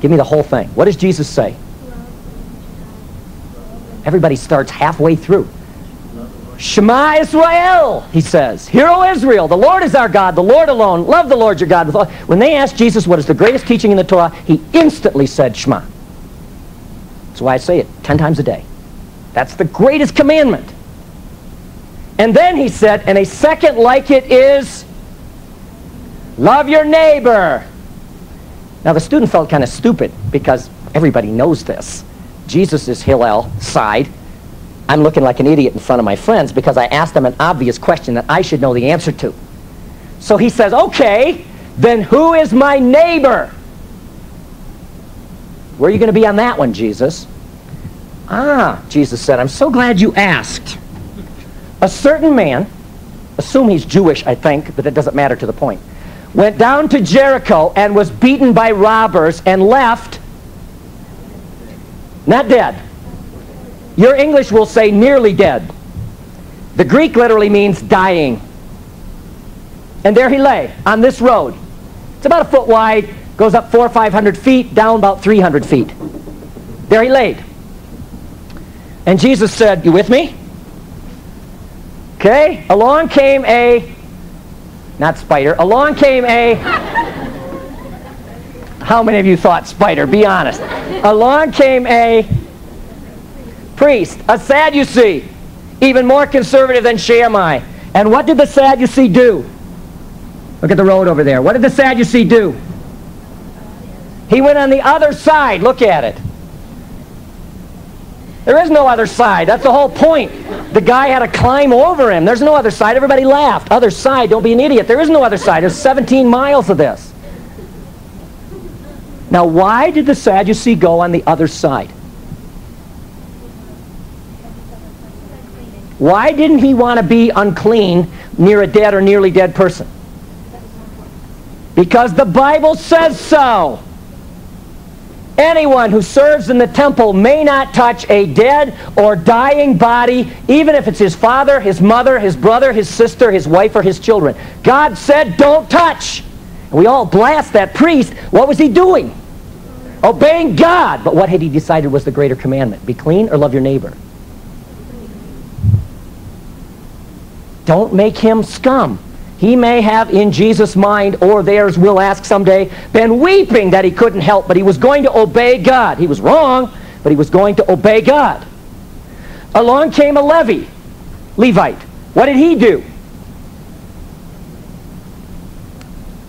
Give me the whole thing. What does Jesus say? Everybody starts halfway through. Shema Israel, he says. Hear, O Israel, the Lord is our God, the Lord alone. Love the Lord your God. When they asked Jesus what is the greatest teaching in the Torah, he instantly said Shema. That's why I say it 10 times a day. That's the greatest commandment. And then he said, and a second like it is, love your neighbor. Now the student felt kind of stupid because everybody knows this. Jesus is Hillel side. I'm looking like an idiot in front of my friends because I asked them an obvious question that I should know the answer to. So he says, okay, then who is my neighbor? Where are you going to be on that one, Jesus? Jesus said, I'm so glad you asked. A certain man, assume he's Jewish, I think, but that doesn't matter to the point, went down to Jericho and was beaten by robbers and left, not dead. Your English will say nearly dead. The Greek literally means dying. And there he lay on this road. It's about a foot wide, goes up 400 or 500 feet, down about 300 feet. There he laid. And Jesus said, you with me? Okay, along came a, not spider, along came a, how many of you thought spider? Be honest. Along came a priest, a Sadducee, even more conservative than Shammai. And what did the Sadducee do? Look at the road over there. What did the Sadducee do? He went on the other side. Look at it. There is no other side. That's the whole point. The guy had to climb over him. There's no other side. Everybody laughed. Other side. Don't be an idiot. There is no other side. There's 17 miles of this. Now, why did the Sadducee go on the other side? Why didn't he want to be unclean near a dead or nearly dead person? Because the Bible says so. Anyone who serves in the temple may not touch a dead or dying body, even if it's his father, his mother, his brother, his sister, his wife, or his children. God said, don't touch. And we all blast that priest. What was he doing? Obeying God. But what had he decided was the greater commandment? Be clean or love your neighbor? Don't make him scum. He may have in Jesus' mind, or theirs, we'll ask someday, been weeping that he couldn't help, but he was going to obey God. He was wrong, but he was going to obey God. Along came a Levite. What did he do?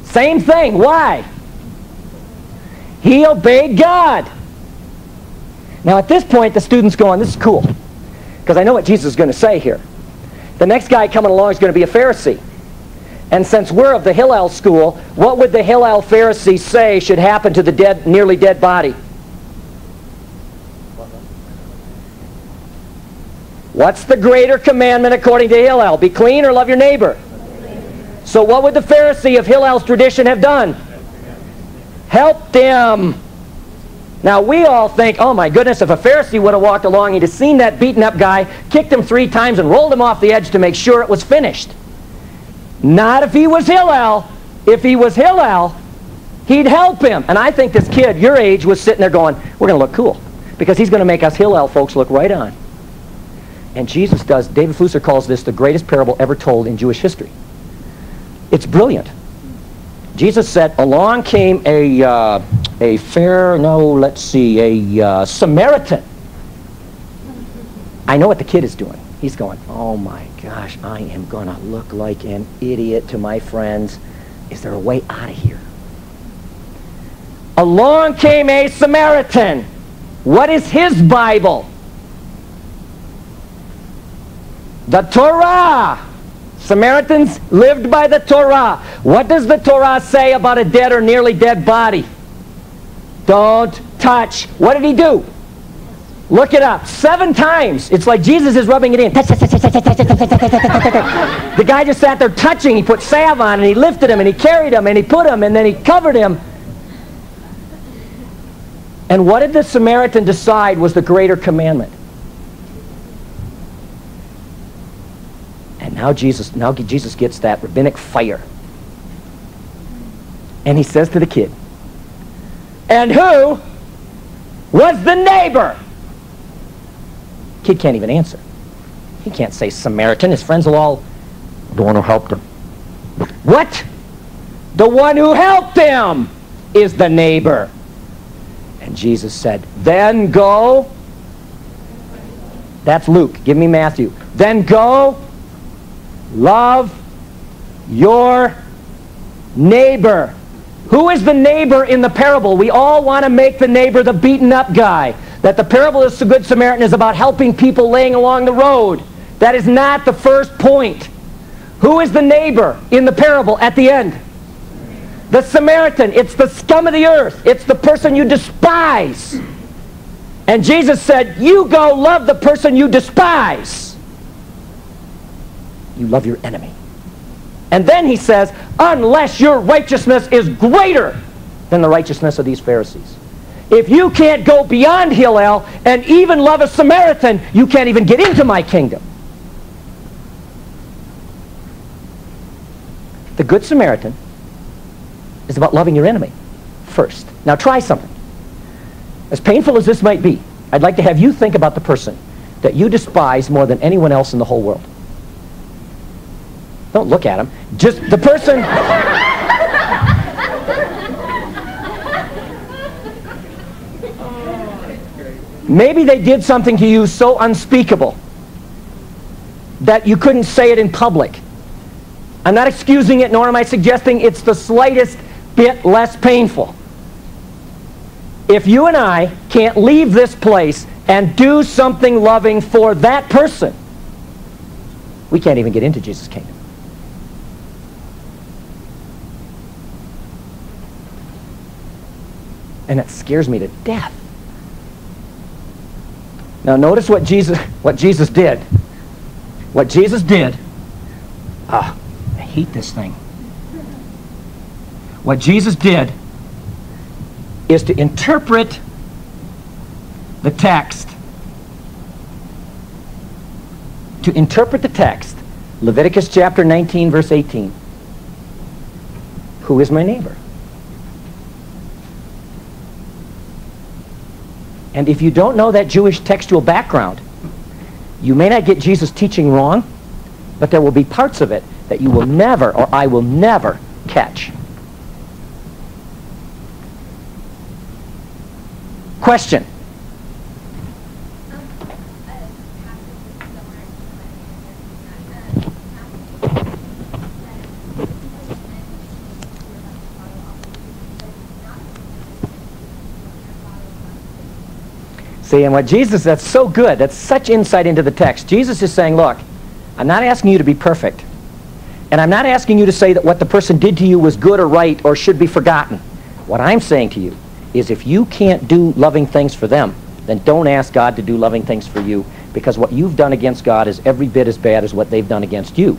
Same thing. Why? He obeyed God. Now at this point, the student's going, this is cool, because I know what Jesus is going to say here. The next guy coming along is going to be a Pharisee. And since we're of the Hillel school, what would the Hillel Pharisee say should happen to the dead, nearly dead body? What's the greater commandment according to Hillel? Be clean or love your neighbor? So what would the Pharisee of Hillel's tradition have done? Helped him. Now we all think, oh my goodness, if a Pharisee would have walked along, he'd have seen that beaten up guy, kicked him 3 times and rolled him off the edge to make sure it was finished. Not if he was Hillel. If he was Hillel, he'd help him. And I think this kid, your age, was sitting there going, we're going to look cool. Because he's going to make us Hillel folks look right on. And Jesus does. David Flusser calls this the greatest parable ever told in Jewish history. It's brilliant. Jesus said, along came a Samaritan. I know what the kid is doing. He's going, oh my gosh, I am going to look like an idiot to my friends. Is there a way out of here? Along came a Samaritan. What is his Bible? The Torah. Samaritans lived by the Torah. What does the Torah say about a dead or nearly dead body? Don't touch. What did he do? Look it up. 7 times. It's like Jesus is rubbing it in. Touch, touch, touch, touch, touch, touch, touch, touch, touch, touch, touch. The guy just sat there touching. He put salve on and he lifted him and he carried him and he put him and then he covered him. And what did the Samaritan decide was the greater commandment? And now Jesus gets that rabbinic fire. And he says to the kid, And who was the neighbor? Kid can't even answer. He can't say Samaritan. His friends will all, the one who helped him. What? The one who helped him is the neighbor. And Jesus said, then go. That's Luke. Give me Matthew. Then go, love your neighbor. Who is the neighbor in the parable? We all want to make the neighbor the beaten up guy. That the parable of the Good Samaritan is about helping people laying along the road. That is not the first point. Who is the neighbor in the parable at the end? The Samaritan. It's the scum of the earth. It's the person you despise. And Jesus said, you go love the person you despise. You love your enemy. And then he says, unless your righteousness is greater than the righteousness of these Pharisees. If you can't go beyond Hillel and even love a Samaritan, you can't even get into my kingdom. The Good Samaritan is about loving your enemy first. Now try something. As painful as this might be, I'd like to have you think about the person that you despise more than anyone else in the whole world. Don't look at him. Just the person. Maybe they did something to you so unspeakable that you couldn't say it in public. I'm not excusing it, nor am I suggesting it's the slightest bit less painful. If you and I can't leave this place and do something loving for that person, we can't even get into Jesus' kingdom. And it scares me to death. Now notice what Jesus did. What Jesus did. I hate this thing. What Jesus did is to interpret the text. To interpret the text. Leviticus chapter 19, verse 18. Who is my neighbor? And if you don't know that Jewish textual background, you may not get Jesus' teaching wrong, but there will be parts of it that you will never, or I will never, catch. Question. See, and what Jesus, that's so good, that's such insight into the text. Jesus is saying, look, I'm not asking you to be perfect. And I'm not asking you to say that what the person did to you was good or right or should be forgotten. What I'm saying to you is if you can't do loving things for them, then don't ask God to do loving things for you, because what you've done against God is every bit as bad as what they've done against you.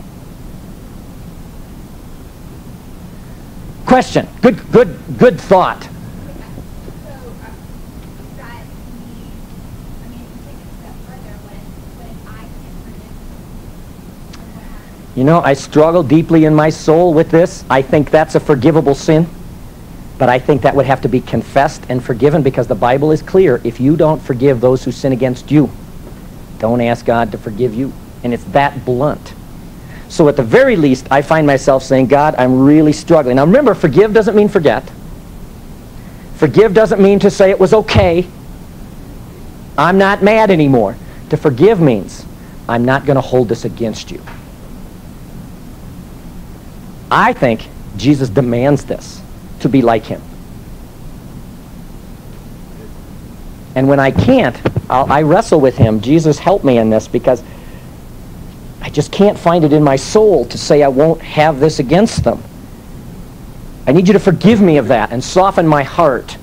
Question. Good thought. You know, I struggle deeply in my soul with this. I think that's a forgivable sin. But I think that would have to be confessed and forgiven, because the Bible is clear. If you don't forgive those who sin against you, don't ask God to forgive you. And it's that blunt. So at the very least, I find myself saying, God, I'm really struggling. Now remember, forgive doesn't mean forget. Forgive doesn't mean to say it was okay. I'm not mad anymore. To forgive means I'm not going to hold this against you. I think Jesus demands this, to be like him. And when I can't, I wrestle with him. Jesus, help me in this, because I just can't find it in my soul to say I won't have this against them. I need you to forgive me of that and soften my heart.